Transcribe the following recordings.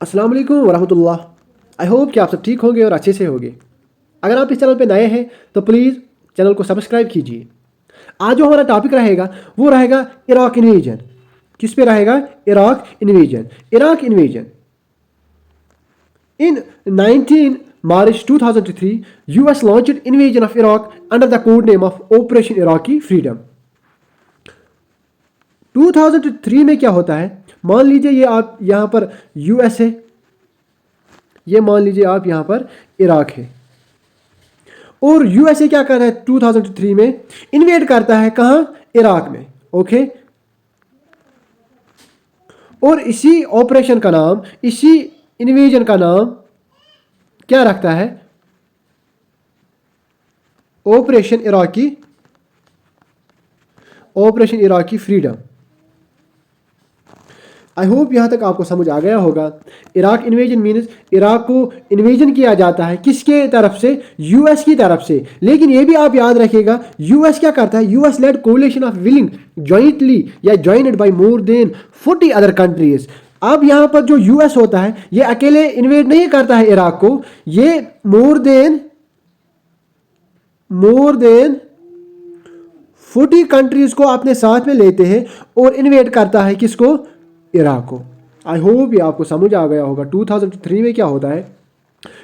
अस्सलाम वालेकुम वरहमतुल्लाह। I hope कि आप सब ठीक होंगे और अच्छे से होंगे। अगर आप इस चैनल पे नए हैं तो प्लीज़ चैनल को सब्सक्राइब कीजिए। आज जो हमारा टॉपिक रहेगा वो रहेगा इराक इन्वेजन। किस पे रहेगा? Iraq invasion. Iraq invasion in 19 March 2003 US launched invasion of Iraq under the code name of Operation Iraqi Freedom। 2003 में क्या होता है? मान लीजिए ये आप यहाँ पर यूएस है, ये मान लीजिए आप यहाँ पर इराक है, और यूएसए क्या करता है 2003 में? इन्वेड करता है कहाँ? इराक में। ओके, और इसी ऑपरेशन का नाम, इसी इन्वेजन का नाम क्या रखता है? Operation Iraqi freedom. I hope यहाँ तक आपको समझ आ गया होगा। इराक इन्वेजन मीन्स इराक को इन्वेजन किया जाता है किसके तरफ से? यूएस की तरफ से। लेकिन ये भी आप याद रखिएगा, यूएस क्या करता है? US led coalition of willing jointly या jointed by more than 40 other countries. अब यहाँ पर जो यूएस होता है ये अकेले इन्वेड नहीं करता है इराक को, ये मोर देन 40 कंट्रीज को अपने साथ में लेते हैं और इन्वेड करता है किसको? इराक को। आई होप ये आपको समझ आ गया होगा। 2003 में क्या होता है?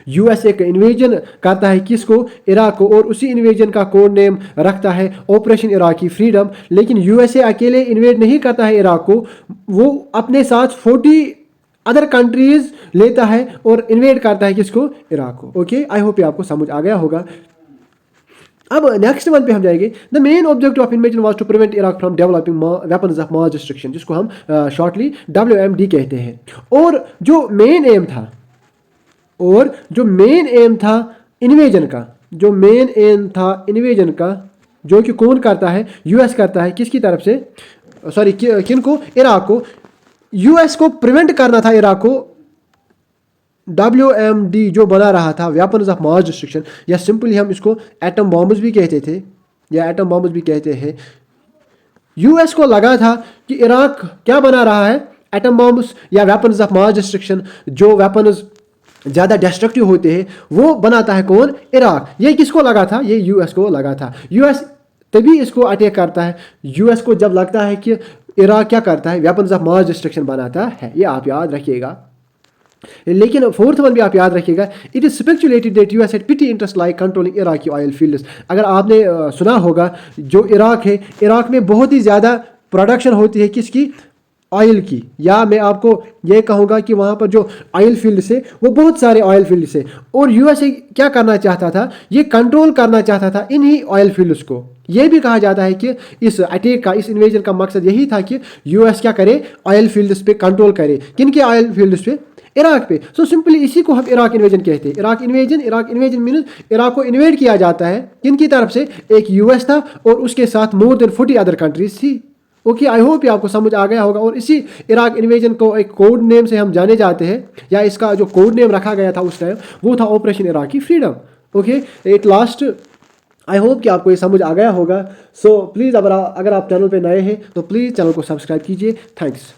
यूएस एक इन्वेजन करता है किसको? इराक को, और उसी इन्वेजन का कोड नेम रखता है ऑपरेशन इराकी फ्रीडम। लेकिन यूएसए अकेले इन्वेड नहीं करता है इराक को, वो अपने साथ 40 अदर कंट्रीज लेता है और इन्वेड करता है किसको? इराक को। ओके, आई होप ये आपको समझ आ गया होगा। अब नेक्स्ट वन पे हम जाएंगे। The main objective of invasion was to prevent Iraq from developing weapons of mass destruction, जिसको हम शॉर्टली WMD कहते हैं। और जो मेन एम था इन्वेजन का, जो कि कौन करता है? यूएस करता है। किसकी तरफ से? सॉरी, किनको? इराक को। यूएस को प्रिवेंट करना था इराक को WMD जो बना रहा था, वेपन्स ऑफ मास डिस्ट्रक्शन, या सिंपली हम इसको एटम बॉम्ब्स भी कहते थे या एटम बॉम्ब्स भी कहते हैं। यूएस को लगा था कि इराक क्या बना रहा है? एटम बॉम्ब्स या वेपन्स ऑफ मास डिस्ट्रक्शन, जो वेपन्स ज़्यादा डिस्ट्रक्टिव होते हैं वो बनाता है कौन? इराक। ये किसको लगा था? ये यूएस को लगा था। यूएस तभी इसको अटैक करता है। यूएस को जब लगता है कि इराक क्या करता है? वेपन्स ऑफ मास डिस्ट्रक्शन बनाता है। ये आप याद रखिएगा। लेकिन फोर्थ वन भी आप याद रखिएगा, it is speculated that US had petty interest like controlling Iraqi oil fields. अगर आपने सुना होगा, जो इराक है, इराक में बहुत ही ज़्यादा प्रोडक्शन होती है किसकी? ऑयल की। या मैं आपको ये कहूँगा कि वहाँ पर जो ऑयल फील्ड से, वो बहुत सारे ऑयल फील्ड से, और यूएसए क्या करना चाहता था? ये कंट्रोल करना चाहता था इन्हीं ऑयल फील्ड्स को। ये भी कहा जाता है कि इस अटैक का, इस इन्वेजन का मकसद यही था कि यूएस क्या करे? ऑयल फील्ड्स पे कंट्रोल करे। किन के ऑयल फील्ड्स पे? इराक पे। सो सिंपली इसी को हम इराक इन्वेजन कहते हैं। इराक इन्वेजन मीन्स इराक को इन्वेड किया जाता है किनकी तरफ से? एक यूएस था और उसके साथ मोर देन 40 अदर कंट्रीज थी। ओके, आई होप ये आपको समझ आ गया होगा। और इसी इराक इन्वेजन को एक कोड नेम से हम जाने जाते हैं, या इसका जो कोड नेम रखा गया था उस टाइम वो था operation Iraqi freedom. Okay, at last I hope कि आपको ये समझ आ गया होगा। सो प्लीज़ अगर आप चैनल पे नए हैं तो प्लीज़ चैनल को सब्सक्राइब कीजिए। थैंक्स।